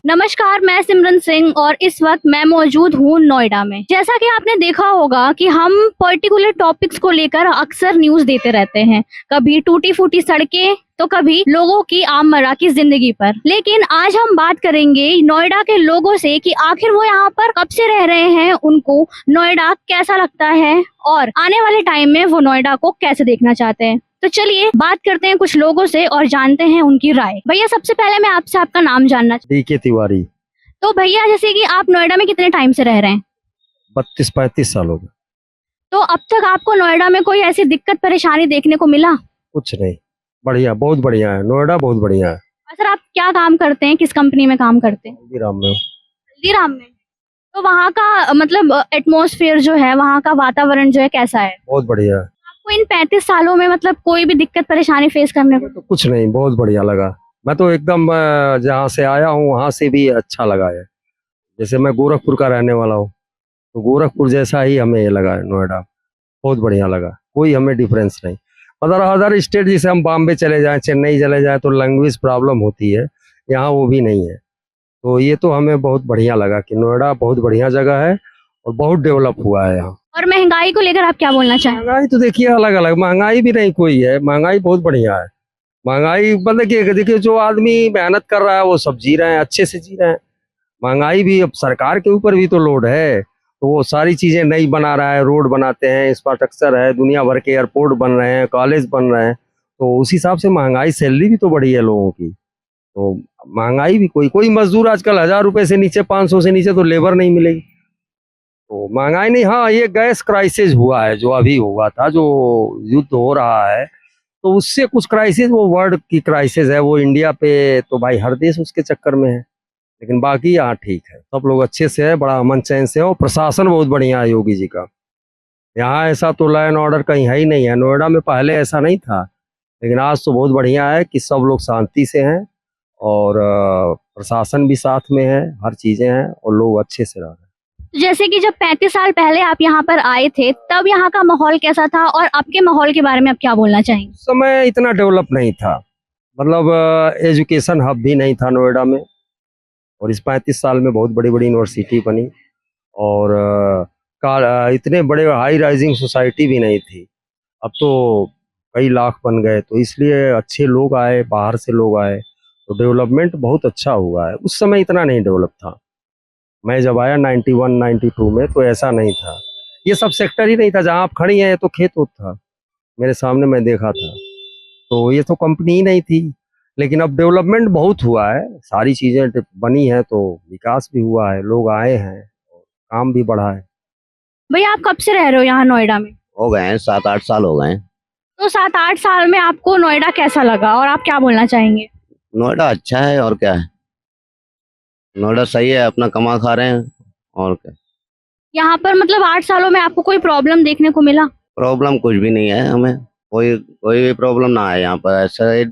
नमस्कार, मैं सिमरन सिंह और इस वक्त मैं मौजूद हूँ नोएडा में। जैसा कि आपने देखा होगा कि हम पर्टिकुलर टॉपिक्स को लेकर अक्सर न्यूज देते रहते हैं, कभी टूटी फूटी सड़कें तो कभी लोगों की आममर्रा की जिंदगी पर। लेकिन आज हम बात करेंगे नोएडा के लोगों से कि आखिर वो यहाँ पर कब से रह रहे हैं, उनको नोएडा कैसा लगता है और आने वाले टाइम में वो नोएडा को कैसे देखना चाहते हैं। तो चलिए बात करते हैं कुछ लोगों से और जानते हैं उनकी राय। भैया, सबसे पहले मैं आपसे आपका नाम जानना चाहती DK तिवारी। हूँ। तो भैया, जैसे कि आप नोएडा में कितने टाइम से रह रहे हैं? 32-35 साल हो गए। तो अब तक आपको नोएडा में कोई ऐसी दिक्कत परेशानी देखने को मिला? कुछ नहीं, बढ़िया, बहुत बढ़िया है नोएडा, बहुत बढ़िया है। सर, आप क्या काम करते हैं, किस कंपनी में काम करते हैं? हल्दीराम में। हल्दीराम में। तो वहाँ का मतलब एटमॉस्फेयर जो है, वहाँ का वातावरण जो है कैसा है? बहुत बढ़िया है। आपको इन 35 सालों में मतलब कोई भी दिक्कत परेशानी फेस करने को? तो कुछ नहीं, बहुत बढ़िया लगा। मैं तो एकदम जहाँ से आया हूँ वहाँ से भी अच्छा लगा है। जैसे मैं गोरखपुर का रहने वाला हूँ, तो गोरखपुर जैसा ही हमें ये लगा है नोएडा। बहुत बढ़िया लगा, कोई हमें डिफरेंस नहीं। मतलब अदर स्टेट जैसे हम बॉम्बे चले जाएं, चेन्नई चले जाएं तो लैंग्वेज प्रॉब्लम होती है, यहाँ वो भी नहीं है। तो ये तो हमें बहुत बढ़िया लगा कि नोएडा बहुत बढ़िया जगह है और बहुत डेवलप हुआ है यहाँ। और महंगाई को लेकर आप क्या बोलना चाहेंगे? महंगाई तो देखिए अलग अलग, महंगाई भी नहीं कोई है, महंगाई बहुत बढ़िया है। महंगाई मतलब कि देखिए जो आदमी मेहनत कर रहा है वो सब जी रहे हैं, अच्छे से जी रहे हैं। महंगाई भी अब सरकार के ऊपर भी तो लोड है, तो वो सारी चीजें नई बना रहा है, रोड बनाते हैं, इंफ्रास्ट्रक्चर है, दुनिया भर के एयरपोर्ट बन रहे हैं, कॉलेज बन रहे हैं, तो उस हिसाब से महंगाई, सैलरी भी तो बढ़ी है लोगों की। तो महंगाई भी कोई कोई मजदूर आजकल 1000 रुपए से नीचे, 500 से नीचे तो लेबर नहीं मिलेगी। तो महंगाई नहीं, हाँ ये गैस क्राइसिस हुआ है जो अभी हुआ था, जो युद्ध हो रहा है, तो उससे कुछ क्राइसिस, वो वर्ल्ड की क्राइसिस है, वो इंडिया पे तो भाई हर देश उसके चक्कर में है। लेकिन बाकी यहाँ ठीक है, सब लोग अच्छे से है, बड़ा अमन चैन से है और प्रशासन बहुत बढ़िया है योगी जी का। यहाँ ऐसा तो लॉ एंड ऑर्डर कहीं है ही नहीं है, नोएडा में पहले ऐसा नहीं था, लेकिन आज तो बहुत बढ़िया है कि सब लोग शांति से हैं और प्रशासन भी साथ में है, हर चीजें हैं और लोग अच्छे से रह रहे हैं। जैसे कि जब 35 साल पहले आप यहाँ पर आए थे, तब यहाँ का माहौल कैसा था और अब के माहौल के बारे में आप क्या बोलना चाहेंगे? उस समय इतना डेवलप नहीं था, मतलब एजुकेशन हब भी नहीं था नोएडा में, और इस 35 साल में बहुत बड़ी बड़ी यूनिवर्सिटी बनी और इतने बड़े हाई राइजिंग सोसाइटी भी नहीं थी। अब तो कई लाख बन गए, तो इसलिए अच्छे लोग आए, बाहर से लोग आए, तो डेवलपमेंट बहुत अच्छा हुआ है। उस समय इतना नहीं डेवलप था, मैं जब आया 91-92 में तो ऐसा नहीं था, ये सब सेक्टर ही नहीं था। जहाँ आप खड़ी हैं तो खेत होत था मेरे सामने, मैं देखा था, तो ये तो कंपनी ही नहीं थी। लेकिन अब डेवलपमेंट बहुत हुआ है, सारी चीजें बनी है, तो विकास भी हुआ है, लोग आए हैं और काम भी बढ़ा है। भैया, आप कब से रह रहे हो यहाँ नोएडा में? हो गए हैं 7-8 साल हो गए हैं। तो 7-8 साल में आपको नोएडा कैसा लगा और आप क्या बोलना चाहेंगे? नोएडा अच्छा है और क्या है, नोएडा सही है, अपना कमा खा रहे हैं और क्या। यहाँ पर मतलब 8 सालों में आपको कोई प्रॉब्लम देखने को मिला? प्रॉब्लम कुछ भी नहीं है, हमें कोई कोई भी प्रॉब्लम ना है यहाँ पर। ऐसा है,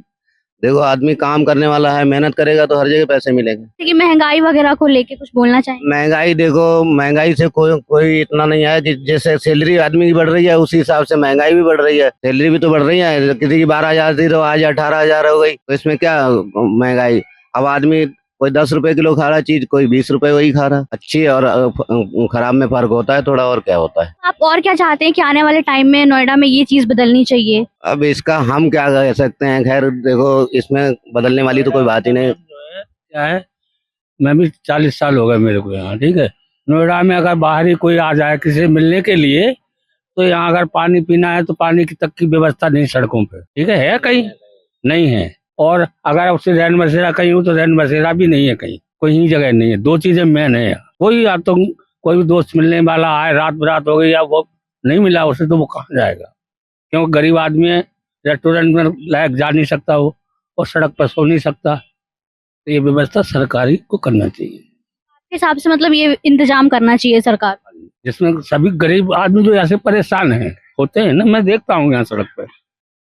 देखो आदमी काम करने वाला है, मेहनत करेगा तो हर जगह पैसे मिलेंगे। जैसे कि महंगाई वगैरह को लेके कुछ बोलना चाहेंगे? महंगाई देखो, महंगाई से कोई इतना नहीं है, जैसे सैलरी आदमी की बढ़ रही है उसी हिसाब से महंगाई भी बढ़ रही है। सैलरी भी तो बढ़ रही है, किसी की 12,000 थी तो आज 18,000 हो गई, तो इसमें क्या महंगाई। अब आदमी कोई 10 रुपए किलो खा रहा चीज, कोई 20 रुपए वही खा रहा। अच्छी और खराब में फर्क होता है थोड़ा, और क्या होता है। आप और क्या चाहते हैं कि आने वाले टाइम में नोएडा में ये चीज बदलनी चाहिए? अब इसका हम क्या कह सकते हैं, खैर देखो इसमें बदलने वाली तो कोई बात ही नहीं। क्या है, मैं भी 40 साल हो गए मेरे को यहाँ, ठीक है। नोएडा में अगर बाहरी कोई आ जाए किसी से मिलने के लिए, तो यहाँ अगर पानी पीना है तो पानी की तक की व्यवस्था नहीं सड़कों पे, ठीक है कहीं नहीं है। और अगर उससे रैन बसेरा कहीं हो तो रैन बसेरा भी नहीं है कहीं, कोई ही जगह नहीं है। दो चीजें मेन है। कोई या तो कोई भी दोस्त मिलने वाला आए, रात बरात हो गई या वो नहीं मिला उसे, तो वो कहाँ जाएगा, क्योंकि गरीब आदमी है, रेस्टोरेंट में लायक जा नहीं सकता वो, और सड़क पर सो नहीं सकता। तो ये व्यवस्था सरकारी को करना चाहिए। आपके हिसाब से मतलब ये इंतजाम करना चाहिए सरकार, जिसमें सभी गरीब आदमी जो ऐसे परेशान हैं होते हैं ना, मैं देखता हूँ यहाँ सड़क पर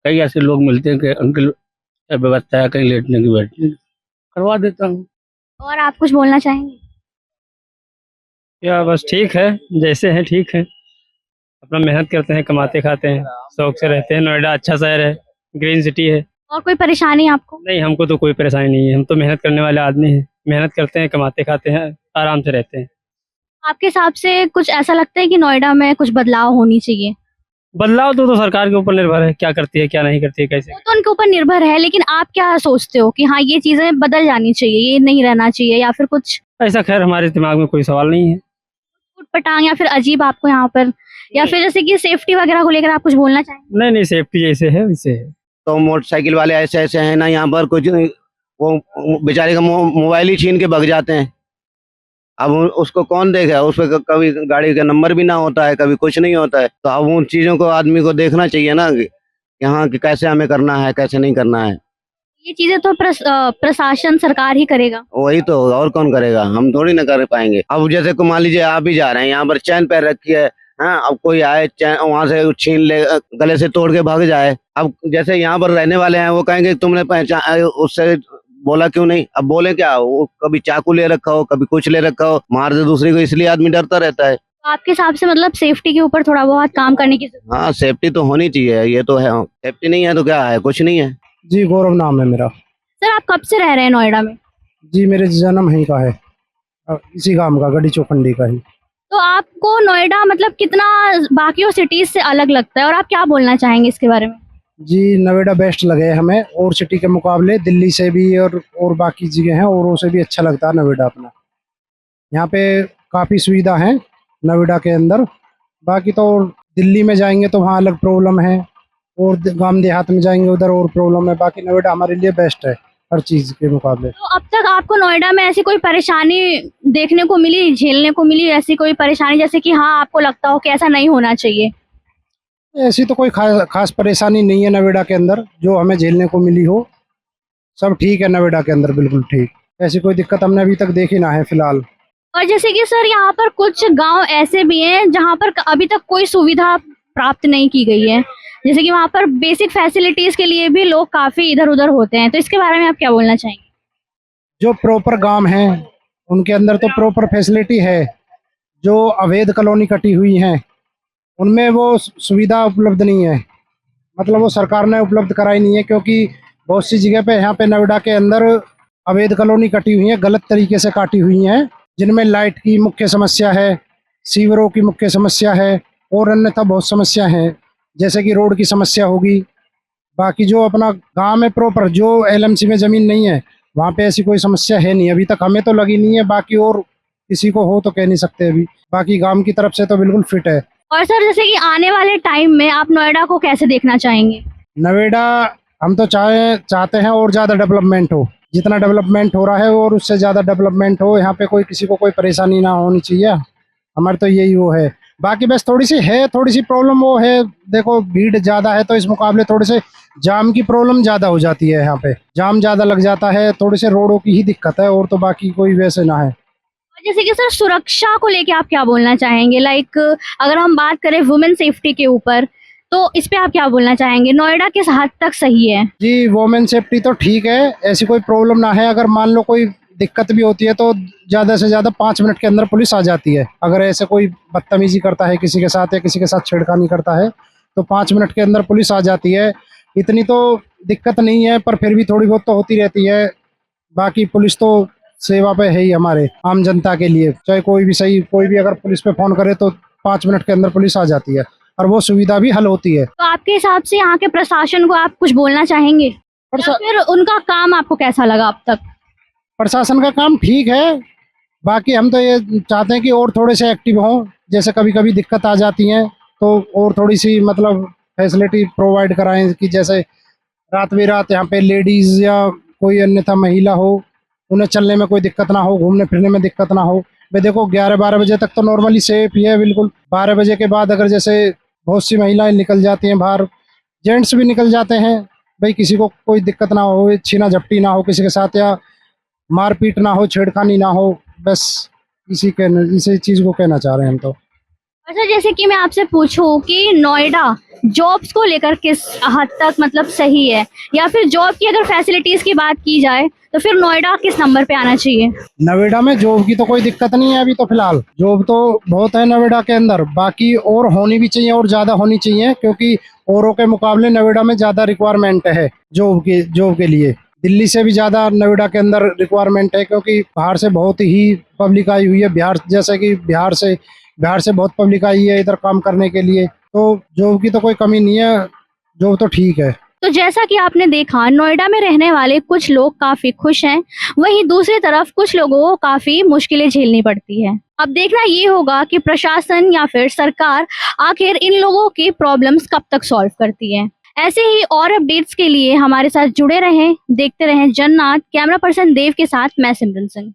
कई ऐसे लोग मिलते हैं कि अंकल व्यवस्था है कहीं लेटने की, बैठने की, करवा देता हूँ। और आप कुछ बोलना चाहेंगे? या बस ठीक है, जैसे है ठीक है, अपना मेहनत करते हैं, कमाते खाते हैं, शौक से रहते हैं। नोएडा अच्छा शहर है, ग्रीन सिटी है। और कोई परेशानी आपको? नहीं, हमको तो कोई परेशानी नहीं है, हम तो मेहनत करने वाले आदमी हैं। मेहनत करते हैं, कमाते खाते हैं, आराम से रहते हैं। आपके हिसाब से कुछ ऐसा लगता है कि नोएडा में कुछ बदलाव होनी चाहिए? बदलाव तो सरकार के ऊपर निर्भर है, क्या करती है क्या नहीं करती है, कैसे। वो तो उनके ऊपर निर्भर है, लेकिन आप क्या सोचते हो कि हाँ ये चीजें बदल जानी चाहिए, ये नहीं रहना चाहिए, या फिर कुछ ऐसा खैर हमारे दिमाग में कोई सवाल नहीं है। उटपटांग या फिर अजीब आपको यहाँ पर, या फिर जैसे कि सेफ्टी वगैरह को लेकर आप कुछ बोलना चाहेंगे? नहीं नहीं, सेफ्टी जैसे है वैसे है। तो मोटरसाइकिल वाले ऐसे ऐसे हैं ना यहाँ पर, कुछ वो बेचारे का मोबाइल ही छीन के भाग जाते हैं। अब उसको कौन देखेगा, उस पर कभी गाड़ी का नंबर भी ना होता है, कभी कुछ नहीं होता है। तो अब उन चीजों को आदमी को देखना चाहिए ना कि यहाँ कि कैसे हमें करना है, कैसे नहीं करना है। ये चीजें तो प्रशासन सरकार ही करेगा। वही तो, और कौन करेगा, हम थोड़ी ना कर पाएंगे। अब जैसे को मान लीजिए आप ही जा रहे हैं, यहाँ पर चैन पैर रखी है, हाँ, अब कोई आए चैन वहां से छीन ले, गले से तोड़ के भाग जाए। अब जैसे यहाँ पर रहने वाले हैं वो कहेंगे तुमने पहचान उससे बोला क्यों नहीं। अब बोले क्या, वो कभी चाकू ले रखा हो, कभी कुछ ले रखा हो, मार दे दूसरे को, इसलिए आदमी डरता रहता है। तो आपके हिसाब से मतलब सेफ्टी के ऊपर थोड़ा बहुत काम करने की जरूरत हाँ, सेफ्टी तो होनी चाहिए, ये तो है। सेफ्टी नहीं है तो क्या है, कुछ नहीं है। जी, गौरव नाम है मेरा। है। सर आप कब से रह रहे हैं नोएडा में? जी, मेरे जन्म यहीं का है, इसी गांव का, गढ़ी चौखंडी का ही। तो आपको नोएडा मतलब कितना बाकी सिटीज से अलग लगता है, और आप क्या बोलना चाहेंगे इसके बारे में? जी, नोएडा बेस्ट लगे हमें, और सिटी के मुकाबले दिल्ली से भी और बाकी जगह हैं और से भी अच्छा लगता है नोएडा अपना। यहाँ पे काफ़ी सुविधा है नोएडा के अंदर। बाकी तो दिल्ली में जाएंगे तो वहाँ अलग प्रॉब्लम है, और गांव देहात में जाएंगे उधर और प्रॉब्लम है। बाकी नोएडा हमारे लिए बेस्ट है हर चीज़ के मुकाबले। तो अब तक आपको नोएडा में ऐसी कोई परेशानी देखने को मिली, झेलने को मिली, ऐसी कोई परेशानी जैसे कि हाँ आपको लगता हो कि ऐसा नहीं होना चाहिए? ऐसी तो कोई खास परेशानी नहीं है नोएडा के अंदर जो हमें झेलने को मिली हो। सब ठीक है नोएडा के अंदर, बिल्कुल ठीक। ऐसी कोई दिक्कत हमने अभी तक देखी ना है फिलहाल। और जैसे कि सर यहाँ पर कुछ गांव ऐसे भी हैं जहाँ पर अभी तक कोई सुविधा प्राप्त नहीं की गई है, जैसे कि वहाँ पर बेसिक फैसिलिटीज के लिए भी लोग काफी इधर उधर होते हैं, तो इसके बारे में आप क्या बोलना चाहेंगे? जो प्रॉपर गांव हैं उनके अंदर तो प्रॉपर फैसिलिटी है। जो अवैध कॉलोनी कटी हुई हैं उनमें वो सुविधा उपलब्ध नहीं है, मतलब वो सरकार ने उपलब्ध कराई नहीं है, क्योंकि बहुत सी जगह पे यहाँ पे नोएडा के अंदर अवैध कॉलोनी कटी हुई है, गलत तरीके से काटी हुई हैं, जिनमें लाइट की मुख्य समस्या है, सीवरों की मुख्य समस्या है, और अन्यथा बहुत समस्या हैं, जैसे कि रोड की समस्या होगी। बाकी जो अपना गांव में प्रॉपर जो एलएमसी में ज़मीन नहीं है वहाँ पे ऐसी कोई समस्या है नहीं, अभी तक हमें तो लगी नहीं है। बाकी और किसी को हो तो कह नहीं सकते अभी। बाकी गांव की तरफ से तो बिल्कुल फिट है। और सर जैसे कि आने वाले टाइम में आप नोएडा को कैसे देखना चाहेंगे? नोएडा हम तो चाहते हैं और ज़्यादा डेवलपमेंट हो, जितना डेवलपमेंट हो रहा है और उससे ज़्यादा डेवलपमेंट हो। यहाँ पे कोई किसी को कोई परेशानी ना होनी चाहिए, हमारे तो यही वो है। बाकी बस थोड़ी सी प्रॉब्लम वो है, देखो भीड़ ज़्यादा है तो इस मुकाबले थोड़े से जाम की प्रॉब्लम ज़्यादा हो जाती है। यहाँ पे जाम ज़्यादा लग जाता है, थोड़ी से रोडों की ही दिक्कत है, और तो बाकी कोई वैसे ना है। जैसे कि सर सुरक्षा को लेके आप क्या बोलना चाहेंगे? लाइक अगर हम बात करें वुमेन सेफ्टी के ऊपर, तो इस पे आप क्या बोलना चाहेंगे? नोएडा किस हद तक सही है? जी, वोमेन सेफ्टी तो ठीक है, ऐसी कोई प्रॉब्लम ना है। अगर मान लो कोई दिक्कत भी होती है तो ज़्यादा से ज़्यादा 5 मिनट के अंदर पुलिस आ जाती है। अगर ऐसे कोई बदतमीजी करता है किसी के साथ या किसी के साथ छेड़खानी करता है तो 5 मिनट के अंदर पुलिस आ जाती है। इतनी तो दिक्कत नहीं है, पर फिर भी थोड़ी बहुत तो होती रहती है। बाकी पुलिस तो सेवा पे है ही हमारे आम जनता के लिए, चाहे कोई भी सही, कोई भी अगर पुलिस पे फ़ोन करे तो 5 मिनट के अंदर पुलिस आ जाती है, और वो सुविधा भी हल होती है। तो आपके हिसाब से यहाँ के प्रशासन को आप कुछ बोलना चाहेंगे, या फिर उनका काम आपको कैसा लगा अब तक? प्रशासन का काम ठीक है। बाकी हम तो ये चाहते हैं कि और थोड़े से एक्टिव हों, जैसे कभी कभी दिक्कत आ जाती है तो और थोड़ी सी मतलब फैसिलिटी प्रोवाइड कराएं, कि जैसे रात बेरात यहाँ पे लेडीज़ या कोई अन्यथा महिला हो, उन्हें चलने में कोई दिक्कत ना हो, घूमने फिरने में दिक्कत ना हो। भाई देखो 11-12 बजे तक तो नॉर्मली सेफ ही है बिल्कुल। 12 बजे के बाद अगर जैसे बहुत सी महिलाएं निकल जाती हैं बाहर, जेंट्स भी निकल जाते हैं, भाई किसी को कोई दिक्कत ना हो, छीना झपटी ना हो किसी के साथ, या मारपीट ना हो, छेड़खानी ना हो। बस इसी चीज़ को कहना चाह रहे हैं हम तो। अच्छा, जैसे कि मैं आपसे पूछूं कि नोएडा जॉब्स को लेकर किस हद तक मतलब सही है, या फिर जॉब की अगर फैसिलिटीज की बात की जाए तो फिर नोएडा किस नंबर पे आना चाहिए? नोएडा में जॉब की तो कोई दिक्कत नहीं है अभी तो फिलहाल, जॉब तो बहुत है नोएडा के अंदर। बाकी और होनी भी चाहिए और ज़्यादा होनी चाहिए, क्योंकि औरों के मुकाबले नोएडा में ज़्यादा रिक्वायरमेंट है जॉब के लिए। दिल्ली से भी ज़्यादा नोएडा के अंदर रिक्वायरमेंट है, क्योंकि बाहर से बहुत ही पब्लिक आई हुई है। बिहार जैसे कि बिहार से बहुत पब्लिक आई है इधर काम करने के लिए, तो जॉब की तो कोई कमी नहीं है, जॉब तो ठीक है। तो जैसा कि आपने देखा, नोएडा में रहने वाले कुछ लोग काफी खुश हैं, वहीं दूसरी तरफ कुछ लोगों को काफी मुश्किलें झेलनी पड़ती है। अब देखना ये होगा कि प्रशासन या फिर सरकार आखिर इन लोगों की प्रॉब्लम्स कब तक सॉल्व करती है। ऐसे ही और अपडेट्स के लिए हमारे साथ जुड़े रहें, देखते रहें जननाथ। कैमरा पर्सन देव के साथ मैं सिमरन सिंह।